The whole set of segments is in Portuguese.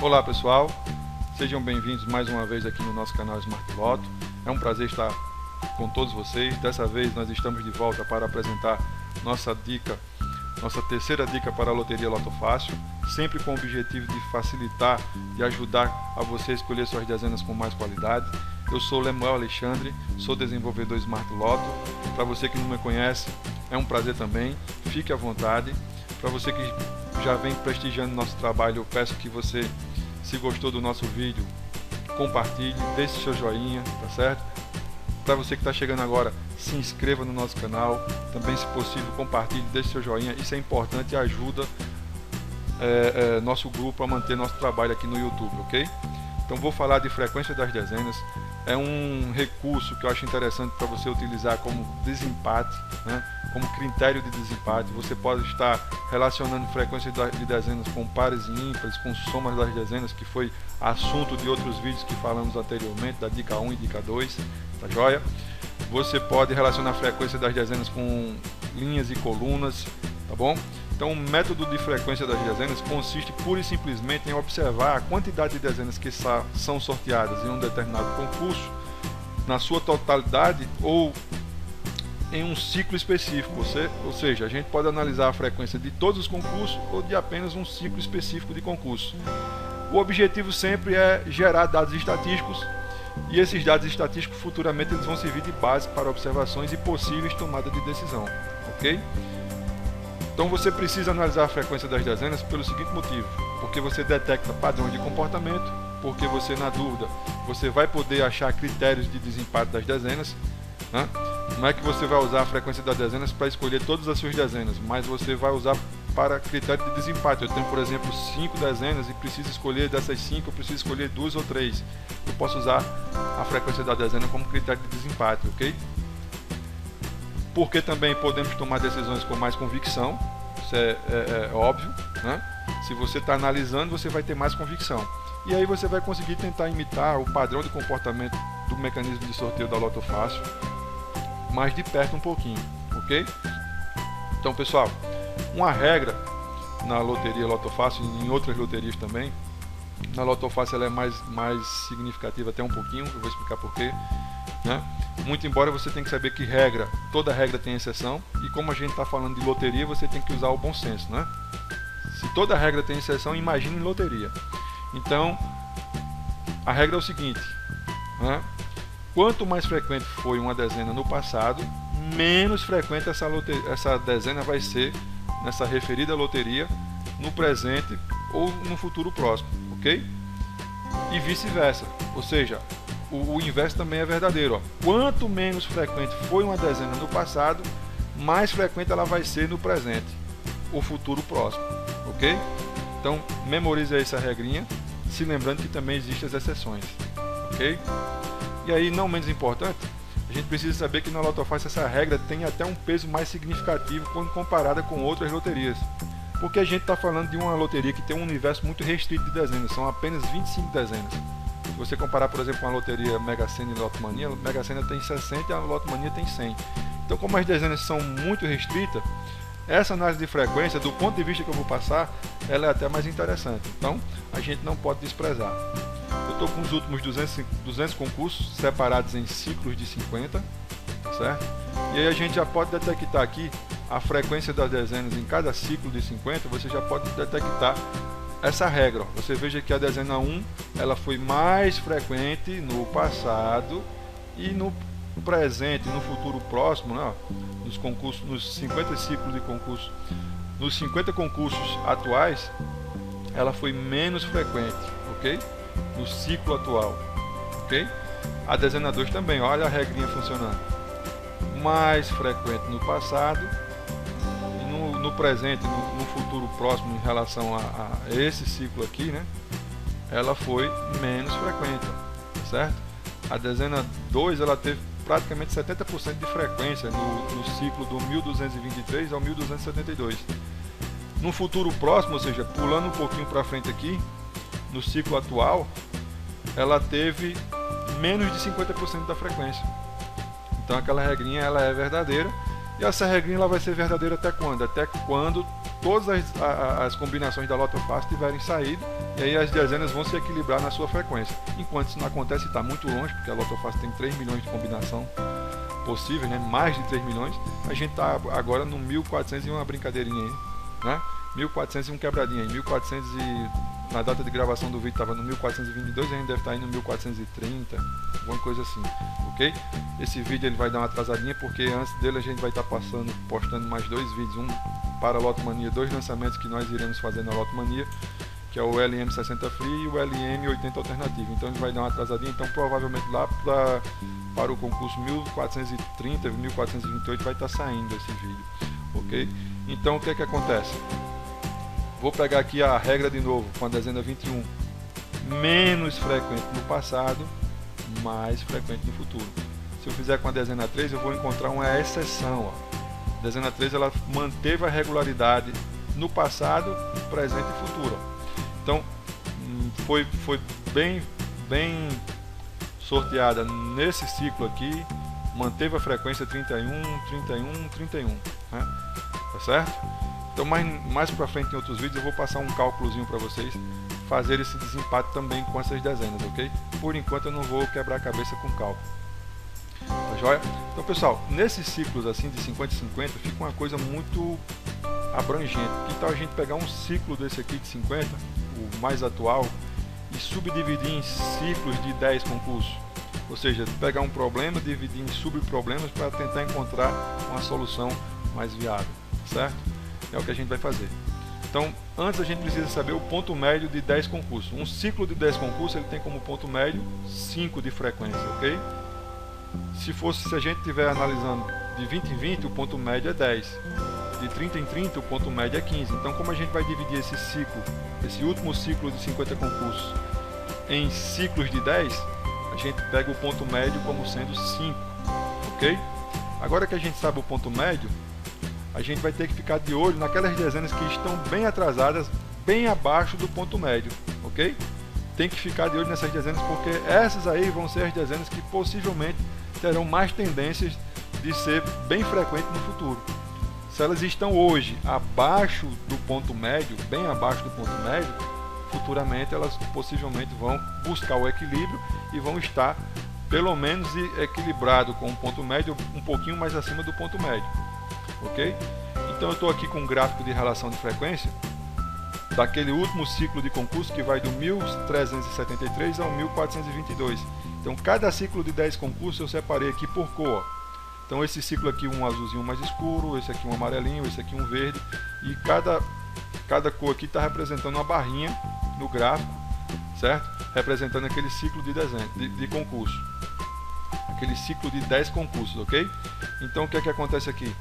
Olá pessoal, sejam bem-vindos mais uma vez aqui no nosso canal Smart Loto. É um prazer estar com todos vocês. Dessa vez nós estamos de volta para apresentar nossa terceira dica para a Loteria Loto Fácil, sempre com o objetivo de facilitar e ajudar a você a escolher suas dezenas com mais qualidade. Eu sou Lemuel Alexandre, sou desenvolvedor Smart Loto. Para você que não me conhece, é um prazer também, fique à vontade. Para você que já vem prestigiando nosso trabalho, eu peço que você, se gostou do nosso vídeo, compartilhe, deixe seu joinha, tá certo? Para você que está chegando agora, se inscreva no nosso canal, também se possível compartilhe, deixe seu joinha, isso é importante e ajuda nosso grupo a manter nosso trabalho aqui no YouTube, ok? Então vou falar de frequência das dezenas. É um recurso que eu acho interessante para você utilizar como desempate, né? Como critério de desempate. Você pode estar relacionando frequência de dezenas com pares e ímpares, com somas das dezenas, que foi assunto de outros vídeos que falamos anteriormente, da dica 1 e dica 2, tá joia? Você pode relacionar a frequência das dezenas com linhas e colunas, tá bom? Então o método de frequência das dezenas consiste pura e simplesmente em observar a quantidade de dezenas que são sorteadas em um determinado concurso, na sua totalidade ou em um ciclo específico. Ou seja, a gente pode analisar a frequência de todos os concursos ou de apenas um ciclo específico de concurso. O objetivo sempre é gerar dados estatísticos, e esses dados estatísticos futuramente eles vão servir de base para observações e possíveis tomadas de decisão, ok? Então você precisa analisar a frequência das dezenas pelo seguinte motivo: porque você detecta padrões de comportamento, porque você, na dúvida, você vai poder achar critérios de desempate das dezenas, né? Não é que você vai usar a frequência das dezenas para escolher todas as suas dezenas, mas você vai usar para critério de desempate. Eu tenho, por exemplo, 5 dezenas e preciso escolher dessas 5, eu preciso escolher 2 ou 3. Eu posso usar a frequência da dezena como critério de desempate, ok? Porque também podemos tomar decisões com mais convicção, isso é óbvio, né? Se você está analisando, você vai ter mais convicção. E aí você vai conseguir tentar imitar o padrão de comportamento do mecanismo de sorteio da Loto Fácil mais de perto um pouquinho, ok? Então pessoal, uma regra na loteria Loto Fácil e em outras loterias também. Na Loto Fácil ela é mais significativa até um pouquinho, eu vou explicar porquê, né? Muito embora você tenha que saber que toda regra tem exceção, e como a gente está falando de loteria, você tem que usar o bom senso, né? Se toda regra tem exceção, imagine loteria. Então, a regra é o seguinte, né? Quanto mais frequente foi uma dezena no passado, menos frequente essa dezena vai ser nessa referida loteria no presente ou no futuro próximo, ok? E vice-versa, ou seja, o inverso também é verdadeiro, ó. Quanto menos frequente foi uma dezena no passado, mais frequente ela vai ser no presente ou futuro próximo, ok? Então memorize aí essa regrinha, se lembrando que também existem as exceções, ok? E aí, não menos importante, a gente precisa saber que na Loto Fácil essa regra tem até um peso mais significativo quando comparada com outras loterias, porque a gente está falando de uma loteria que tem um universo muito restrito de dezenas, são apenas 25 dezenas. Se você comparar, por exemplo, com a loteria Mega Sena e Loto Mania, a Mega Sena tem 60 e a Loto Mania tem 100. Então, como as dezenas são muito restritas, essa análise de frequência, do ponto de vista que eu vou passar, ela é até mais interessante. Então, a gente não pode desprezar. Eu estou com os últimos 200 concursos separados em ciclos de 50, tá certo? E aí a gente já pode detectar aqui a frequência das dezenas em cada ciclo de 50, você já pode detectar essa regra. Você veja que a dezena 1 ela foi mais frequente no passado e no presente, no futuro próximo, né? Nos concursos, nos 50 ciclos de concurso, nos 50 concursos atuais, ela foi menos frequente, ok? No ciclo atual, ok? A dezena 2 também, olha a regrinha funcionando. Mais frequente no passado e no presente, no futuro próximo em relação a esse ciclo aqui, né? Ela foi menos frequente, certo? A dezena 2 ela teve praticamente 70% de frequência no ciclo do 1223 ao 1272. No futuro próximo, ou seja, pulando um pouquinho para frente aqui, no ciclo atual, ela teve menos de 50% da frequência. Então aquela regrinha ela é verdadeira, e essa regrinha ela vai ser verdadeira até quando? Até quando todas as combinações da Loto Fácil tiverem saído, e aí as dezenas vão se equilibrar na sua frequência. Enquanto isso não acontece, está muito longe, porque a Loto Fácil tem 3 milhões de combinação possíveis, né? Mais de 3 milhões, a gente está agora no 1400 e uma brincadeirinha aí, né? 1400 e um quebradinha aí, 1400 e na data de gravação do vídeo estava no 1422, a gente deve estar aí no 1430, alguma coisa assim, ok? Esse vídeo ele vai dar uma atrasadinha, porque antes dele a gente vai estar postando mais 2 vídeos, um para a Lotomania, 2 lançamentos que nós iremos fazer na Lotomania, que é o LM60 Free e o LM80 Alternativo. Então ele vai dar uma atrasadinha, então provavelmente lá para o concurso 1430, 1428 vai estar saindo esse vídeo, ok? Então o que é que acontece? Vou pegar aqui a regra de novo com a dezena 21, menos frequente no passado, mais frequente no futuro. Se eu fizer com a dezena 3, eu vou encontrar uma exceção, ó. A dezena 3 ela manteve a regularidade no passado, presente e futuro. Então foi bem sorteada nesse ciclo aqui, manteve a frequência 31, 31, 31, né? Tá certo? Então mais para frente em outros vídeos eu vou passar um cálculozinho para vocês fazer esse desempate também com essas dezenas, ok? Por enquanto eu não vou quebrar a cabeça com cálculo. Tá joia? Então pessoal, nesses ciclos assim de 50 e 50 fica uma coisa muito abrangente. Que tal a gente pegar um ciclo desse aqui de 50, o mais atual, e subdividir em ciclos de 10 concursos? Ou seja, pegar um problema, dividir em subproblemas para tentar encontrar uma solução mais viável, certo? É o que a gente vai fazer. Então, antes a gente precisa saber o ponto médio de 10 concursos. Um ciclo de 10 concursos ele tem como ponto médio 5 de frequência, ok? Se a gente estiver analisando de 20 em 20, o ponto médio é 10. De 30 em 30, o ponto médio é 15. Então, como a gente vai dividir esse ciclo, esse último ciclo de 50 concursos, em ciclos de 10, a gente pega o ponto médio como sendo 5, ok? Agora que a gente sabe o ponto médio, a gente vai ter que ficar de olho naquelas dezenas que estão bem atrasadas, bem abaixo do ponto médio, ok? Tem que ficar de olho nessas dezenas, porque essas aí vão ser as dezenas que possivelmente terão mais tendências de ser bem frequente no futuro. Se elas estão hoje abaixo do ponto médio, bem abaixo do ponto médio, futuramente elas possivelmente vão buscar o equilíbrio e vão estar pelo menos equilibrado com o ponto médio, um pouquinho mais acima do ponto médio, ok? Então eu estou aqui com um gráfico de relação de frequência daquele último ciclo de concurso que vai do 1373 ao 1422. Então cada ciclo de 10 concursos eu separei aqui por cor. Então esse ciclo aqui um azulzinho mais escuro, esse aqui um amarelinho, esse aqui um verde, e cada cor aqui está representando uma barrinha no gráfico, certo? Representando aquele ciclo de concurso, aquele ciclo de 10 concursos, ok? Então o que é que acontece aqui?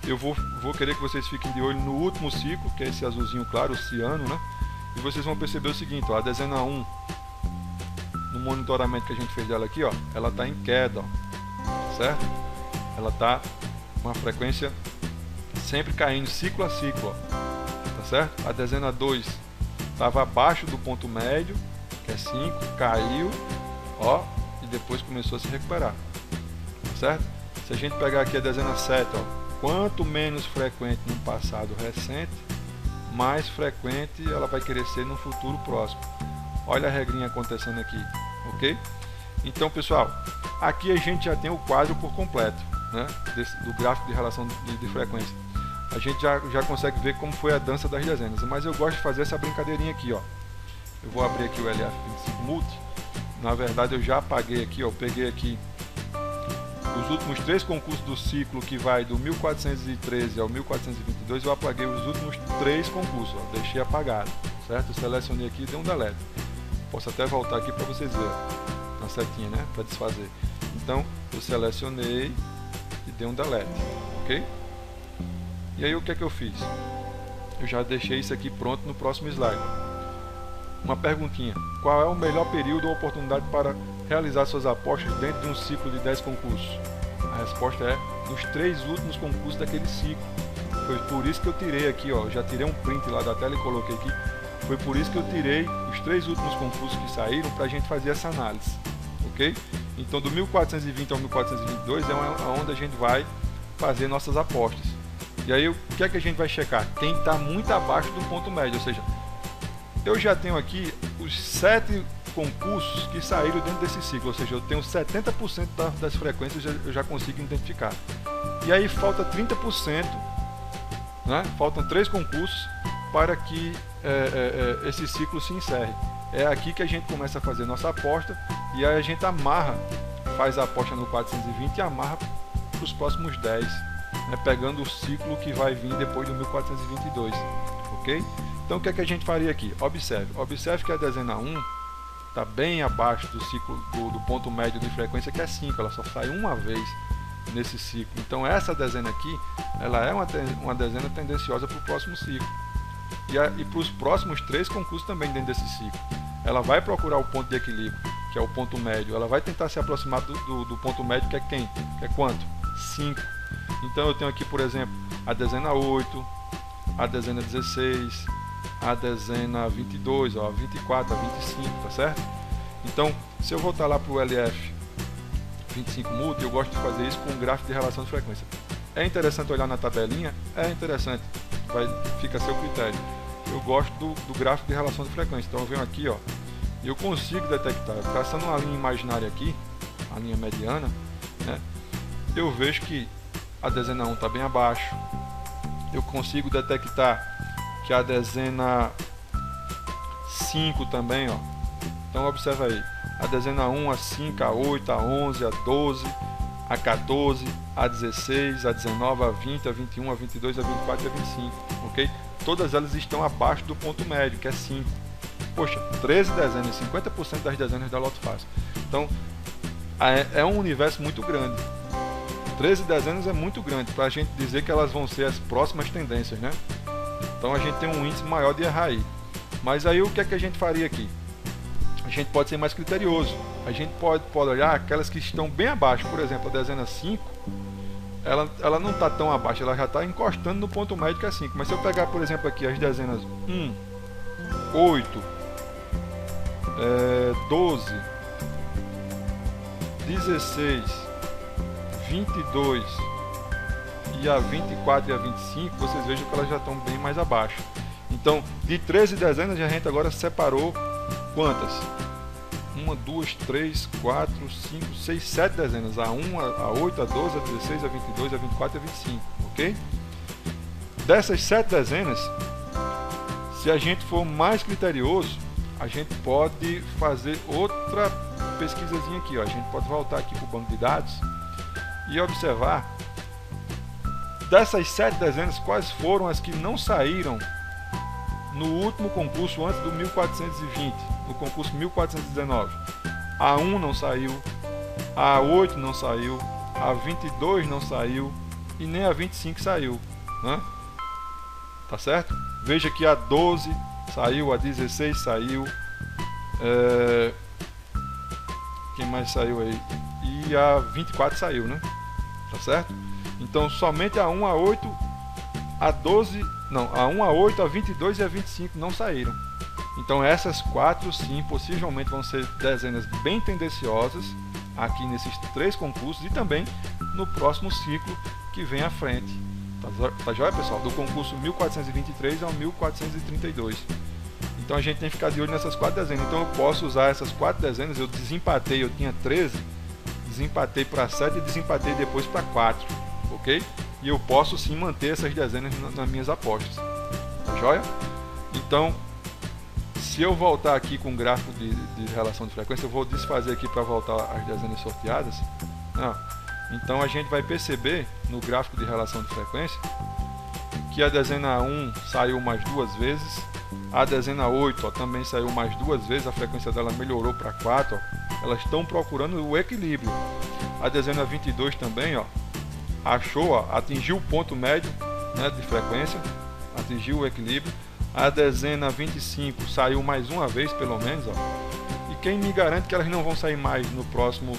Eu vou querer que vocês fiquem de olho no último ciclo, que é esse azulzinho claro, o ciano, né? E vocês vão perceber o seguinte, ó, a dezena 1, no monitoramento que a gente fez dela aqui, ó, ela está em queda, ó, certo? Ela está com uma frequência sempre caindo, ciclo a ciclo, ó, tá certo? A dezena 2 estava abaixo do ponto médio, que é 5, caiu, ó, e depois começou a se recuperar, tá certo? Se a gente pegar aqui a dezena 7, ó, quanto menos frequente no passado recente, mais frequente ela vai querer ser no futuro próximo. Olha a regrinha acontecendo aqui, ok? Então pessoal, aqui a gente já tem o quadro por completo, né? Do gráfico de relação de frequência. A gente já consegue ver como foi a dança das dezenas, mas eu gosto de fazer essa brincadeirinha aqui, ó. Eu vou abrir aqui o LF25 Multi. Na verdade eu já apaguei aqui, ó, eu peguei aqui os últimos 3 concursos do ciclo que vai do 1413 ao 1422, eu apaguei os últimos 3 concursos, ó, deixei apagado, certo? Eu selecionei aqui e dei um delete. Posso até voltar aqui para vocês verem, na setinha, né? Para desfazer. Então, eu selecionei e dei um delete, ok? E aí o que é que eu fiz? Eu já deixei isso aqui pronto no próximo slide. Uma perguntinha: qual é o melhor período ou oportunidade para realizar suas apostas dentro de um ciclo de 10 concursos? A resposta é nos 3 últimos concursos daquele ciclo. Foi por isso que eu tirei aqui, ó, já tirei um print lá da tela e coloquei aqui. Foi por isso que eu tirei os 3 últimos concursos que saíram para a gente fazer essa análise, ok? Então do 1420 ao 1422 é onde a gente vai fazer nossas apostas. E aí o que é que a gente vai checar? Quem está muito abaixo do ponto médio, ou seja, eu já tenho aqui os 7 concursos que saíram dentro desse ciclo, ou seja, eu tenho 70% das frequências eu já consigo identificar. E aí falta 30%, né? Faltam 3 concursos para que esse ciclo se encerre. É aqui que a gente começa a fazer nossa aposta e aí a gente amarra, faz a aposta no 420 e amarra para os próximos 10, né? Pegando o ciclo que vai vir depois do 1422, ok? Então o que é que a gente faria aqui? Observe que a dezena 1 está bem abaixo do ciclo do ponto médio de frequência, que é 5, ela só sai uma vez nesse ciclo. Então essa dezena aqui, ela é uma dezena tendenciosa para o próximo ciclo. E para os próximos 3 concursos também dentro desse ciclo. Ela vai procurar o ponto de equilíbrio, que é o ponto médio. Ela vai tentar se aproximar do ponto médio, que é quem? Que é quanto? 5. Então eu tenho aqui, por exemplo, a dezena 8, a dezena 16, a dezena 22, ó, a 24, a 25, tá certo? Então, se eu voltar lá para o LF 25 multa, eu gosto de fazer isso com um gráfico de relação de frequência. É interessante olhar na tabelinha? É interessante, fica a seu critério. Eu gosto do gráfico de relação de frequência. Então eu venho aqui, ó, e eu consigo detectar, traçando uma linha imaginária aqui, a linha mediana, né, eu vejo que a dezena 1 está bem abaixo. Eu consigo detectar que a dezena 5 também, ó. Então observa aí, a dezena 1, a 5, a 8, a 11, a 12, a 14, a 16, a 19, a 20, a 21, a 22, a 24 e a 25, ok? Todas elas estão abaixo do ponto médio, que é 5. Poxa, 13 dezenas, 50% das dezenas da Loto Fácil. Então, é um universo muito grande. 13 dezenas é muito grande para a gente dizer que elas vão ser as próximas tendências, né? Então a gente tem um índice maior de errar aí. Mas aí o que é que a gente faria aqui? A gente pode ser mais criterioso. A gente pode olhar aquelas que estão bem abaixo. Por exemplo, a dezena 5, ela não está tão abaixo, ela já está encostando no ponto médio, que é 5. Mas se eu pegar, por exemplo, aqui as dezenas 1, 8, 12, 16, 22 e a 24 e a 25, vocês vejam que elas já estão bem mais abaixo. Então, de 13 dezenas, a gente agora separou quantas? 1, 2, 3, 4, 5, 6, 7 dezenas. A 1, a 8, a 12, a 16, a 22, a 24 e a 25, ok? Dessas 7 dezenas, se a gente for mais criterioso, a gente pode fazer outra pesquisazinha aqui, ó. A gente pode voltar aqui para o banco de dados e observar dessas 7 dezenas quais foram as que não saíram no último concurso antes do 1420, no concurso 1419. A 1 não saiu, a 8 não saiu, a 22 não saiu e nem a 25 saiu, né? Tá certo? Veja que a 12 saiu, a 16 saiu, quem mais saiu aí? E a 24 saiu, né? Tá certo? Então somente a 1, a 8, a 12, não, a 1, a 8, a 22 e a 25 não saíram. Então essas 4 sim, possivelmente vão ser dezenas bem tendenciosas aqui nesses 3 concursos e também no próximo ciclo que vem à frente. Tá joia, pessoal? Do concurso 1423 ao 1432. Então a gente tem que ficar de olho nessas 4 dezenas. Então eu posso usar essas 4 dezenas, eu desempatei, eu tinha 13, desempatei para 7 e desempatei depois para 4, ok? E eu posso sim manter essas dezenas nas minhas apostas. Tá joia? Então, se eu voltar aqui com o gráfico de relação de frequência, eu vou desfazer aqui para voltar às dezenas sorteadas. Então a gente vai perceber no gráfico de relação de frequência que a dezena 1 saiu mais 2 vezes, a dezena 8 também saiu mais 2 vezes, a frequência dela melhorou para 4, elas estão procurando o equilíbrio. A dezena 22 também, achou, atingiu o ponto médio, né, de frequência, atingiu o equilíbrio. A dezena 25 saiu mais uma vez, pelo menos, e quem me garante que elas não vão sair mais no próximo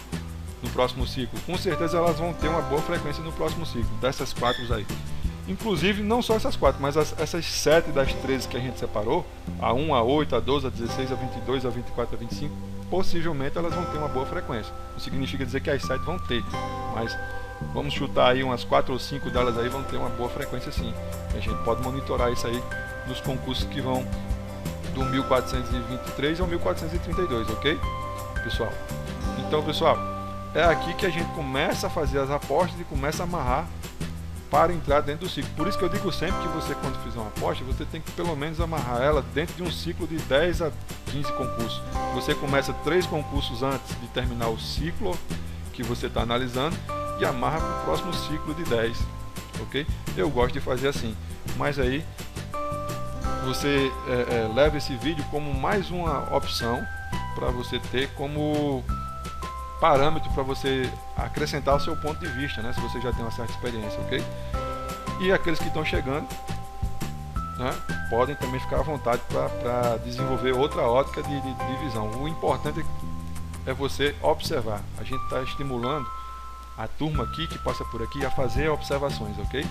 ciclo? Com certeza elas vão ter uma boa frequência no próximo ciclo, dessas 4 aí. Inclusive, não só essas 4, mas essas 7 das 13 que a gente separou, a 1, a 8, a 12, a 16, a 22, a 24, a 25, possivelmente elas vão ter uma boa frequência. Não significa dizer que as 7 vão ter, mas vamos chutar aí umas 4 ou 5 delas aí vão ter uma boa frequência sim. A gente pode monitorar isso aí nos concursos que vão do 1423 ao 1432, ok? Pessoal, então pessoal, é aqui que a gente começa a fazer as apostas e começa a amarrar para entrar dentro do ciclo. Por isso que eu digo sempre que você, quando fizer uma aposta, você tem que pelo menos amarrar ela dentro de um ciclo de 10 a 15 concursos. Você começa 3 concursos antes de terminar o ciclo que você está analisando e amarra para o próximo ciclo de 10, ok? Eu gosto de fazer assim, mas aí você leva esse vídeo como mais uma opção para você ter como parâmetro para você acrescentar o seu ponto de vista, né, se você já tem uma certa experiência, ok? E aqueles que estão chegando, né, podem também ficar à vontade para desenvolver outra ótica de visão. O importante é você observar. A gente está estimulando a turma aqui que passa por aqui a fazer observações, ok?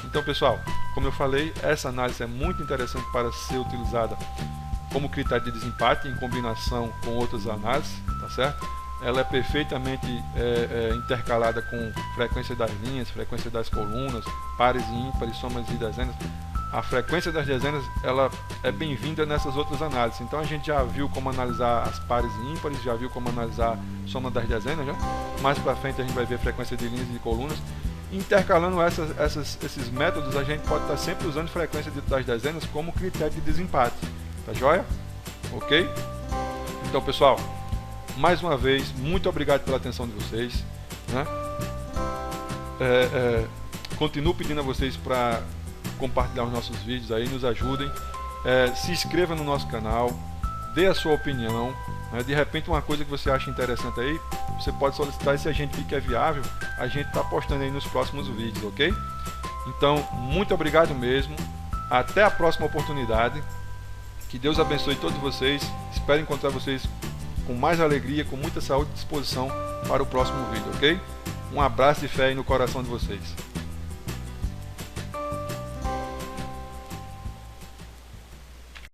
Então pessoal, como eu falei, essa análise é muito interessante para ser utilizada como critério de desempate em combinação com outras análises, tá certo? Ela é perfeitamente intercalada com frequência das linhas, frequência das colunas, pares e ímpares, somas e dezenas. A frequência das dezenas ela é bem-vinda nessas outras análises. Então a gente já viu como analisar as pares e ímpares, já viu como analisar a soma das dezenas, já. Mais para frente a gente vai ver frequência de linhas e de colunas. Intercalando esses métodos, a gente pode estar sempre usando frequência das dezenas como critério de desempate. Tá joia? Ok? Então pessoal, mais uma vez, muito obrigado pela atenção de vocês, né? Continuo pedindo a vocês para compartilhar os nossos vídeos aí, nos ajudem, se inscreva no nosso canal, dê a sua opinião, né? De repente uma coisa que você acha interessante aí, você pode solicitar, e se a gente vir que é viável, a gente está postando aí nos próximos vídeos, ok? Então, muito obrigado mesmo, até a próxima oportunidade, que Deus abençoe todos vocês, espero encontrar vocês com mais alegria, com muita saúde e disposição para o próximo vídeo, ok? Um abraço de fé aí no coração de vocês.